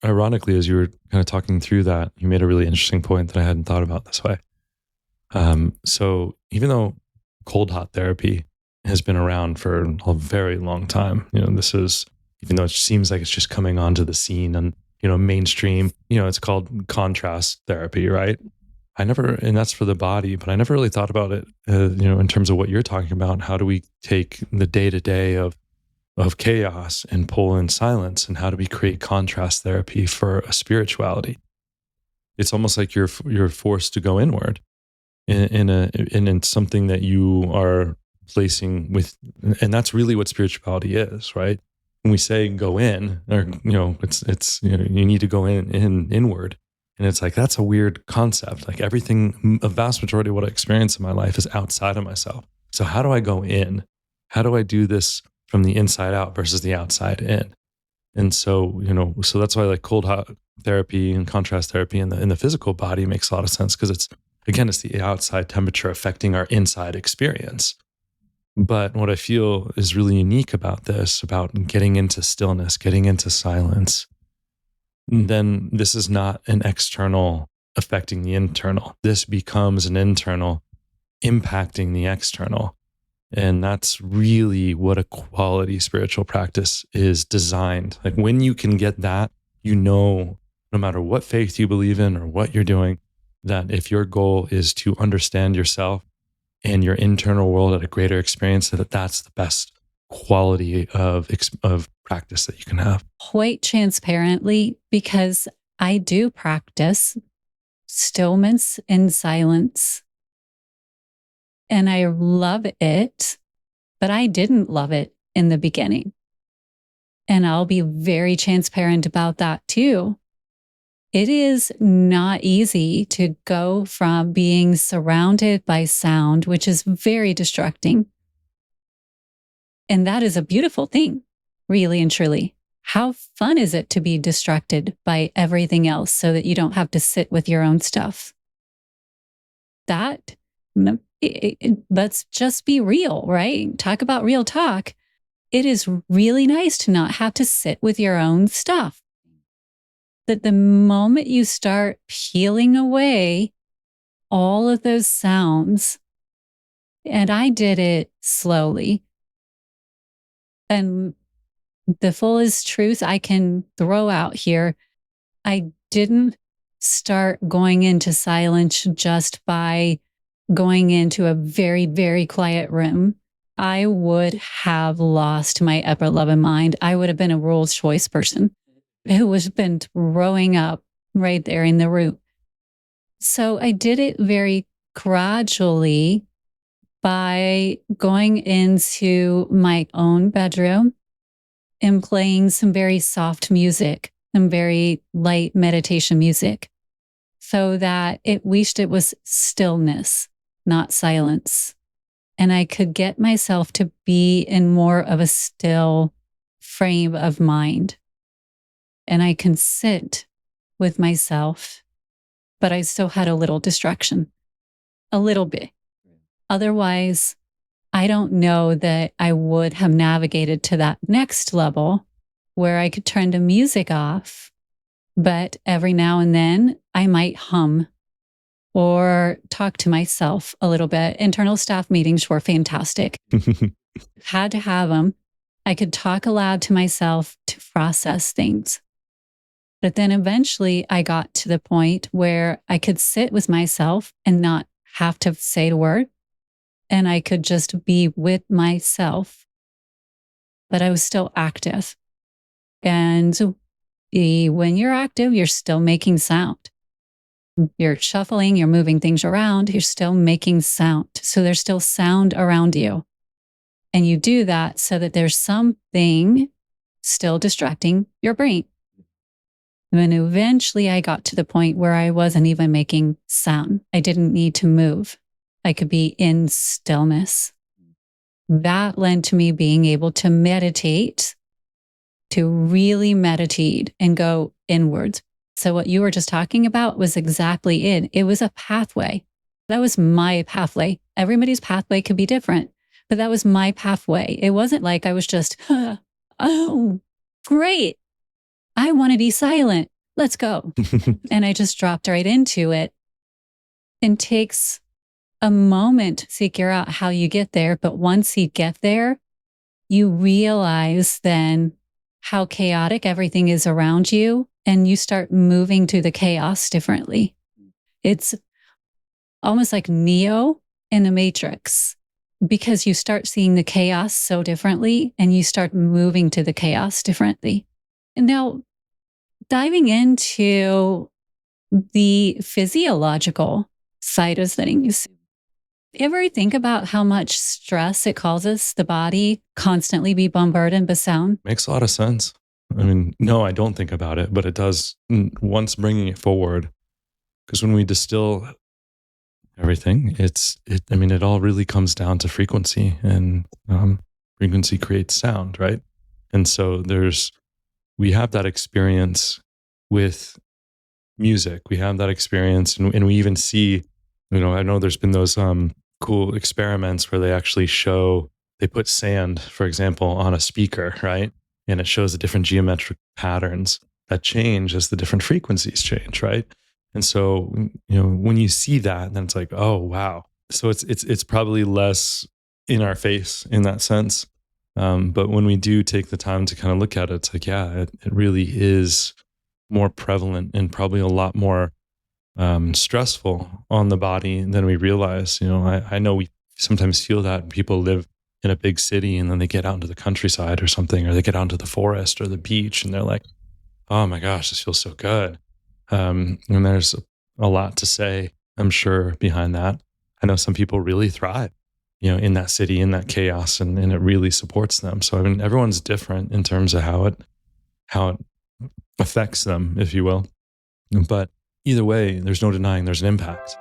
ironically, as you were kind of talking through that, you made a really interesting point that I hadn't thought about this way. So even though cold hot therapy has been around for a very long time, this is, even though it seems like it's just coming onto the scene and, mainstream, it's called contrast therapy, right? And that's for the body, but I never really thought about it, in terms of what you're talking about. How do we take the day to day of chaos and pull in silence, and how do we create contrast therapy for a spirituality? It's almost like you're forced to go inward in something that you are placing with, and that's really what spirituality is, right? When we say go in, or it's you need to go inward, and it's like that's a weird concept. Like everything, a vast majority of what I experience in my life is outside of myself. So how do I go in? How do I do this from the inside out versus the outside in? And so, so that's why like cold hot therapy and contrast therapy in the physical body makes a lot of sense, because it's the outside temperature affecting our inside experience. But what I feel is really unique about this, about getting into stillness, getting into silence, then this is not an external affecting the internal. This becomes an internal impacting the external. And that's really what a quality spiritual practice is designed. Like when you can get that, no matter what faith you believe in or what you're doing, that if your goal is to understand yourself and your internal world at a greater experience, that's the best quality of practice that you can have. Quite transparently, because I do practice stillness and silence. And I love it, but I didn't love it in the beginning. And I'll be very transparent about that too. It is not easy to go from being surrounded by sound, which is very distracting. And that is a beautiful thing, really and truly. How fun is it to be distracted by everything else so that you don't have to sit with your own stuff? Let's just be real, right? Talk about real talk. It is really nice to not have to sit with your own stuff. That the moment you start peeling away all of those sounds, and I did it slowly, and the fullest truth I can throw out here, I didn't start going into silence just by going into a very, very quiet room. I would have lost my ever loving mind. I would have been a Rolls Royce person who was been throwing up right there in the room. So I did it very gradually by going into my own bedroom and playing some very soft music and very light meditation music, so that it wished it was stillness, not silence. And I could get myself to be in more of a still frame of mind. And I can sit with myself, but I still had a little distraction, a little bit. Otherwise, I don't know that I would have navigated to that next level where I could turn the music off, but every now and then I might hum or talk to myself a little bit. Internal staff meetings were fantastic. Had to have them. I could talk aloud to myself to process things. But then eventually I got to the point where I could sit with myself and not have to say a word. And I could just be with myself, but I was still active. And when you're active, you're still making sound. You're shuffling, you're moving things around, you're still making sound. So there's still sound around you. And you do that so that there's something still distracting your brain. And eventually I got to the point where I wasn't even making sound. I didn't need to move. I could be in stillness. That led to me being able to meditate, to really meditate and go inwards. So what you were just talking about was exactly it. It was a pathway. That was my pathway. Everybody's pathway could be different, but that was my pathway. It wasn't like I was just, oh, great. I want to be silent. let's go. And I just dropped right into it. And takes a moment to figure out how you get there. But once you get there, you realize then how chaotic everything is around you, and you start moving through the chaos differently. It's almost like Neo in the Matrix, because you start seeing the chaos so differently and you start moving to the chaos differently. And now, diving into the physiological side of things, ever think about how much stress it causes the body constantly be bombarded by sound? Makes a lot of sense. I mean, no, I don't think about it, but it does once bringing it forward. Because when we distill everything, I mean, it all really comes down to frequency, and frequency creates sound, right? And so we have that experience with music. We have that experience, and we even see, I know there's been those cool experiments where they actually they put sand, for example, on a speaker, right? And it shows the different geometric patterns that change as the different frequencies change, right? And so, when you see that, then it's like, oh wow. So it's probably less in our face in that sense. But when we do take the time to kind of look at it, it's like, yeah, it really is more prevalent and probably a lot more stressful on the body than we realize. I know we sometimes feel that people live in a big city and then they get out into the countryside or something, or they get out into the forest or the beach and they're like, oh my gosh, this feels so good. And there's a lot to say, I'm sure, behind that. I know some people really thrive, in that city, in that chaos, and it really supports them. So I mean, everyone's different in terms of how it affects them, if you will. But either way, there's no denying there's an impact.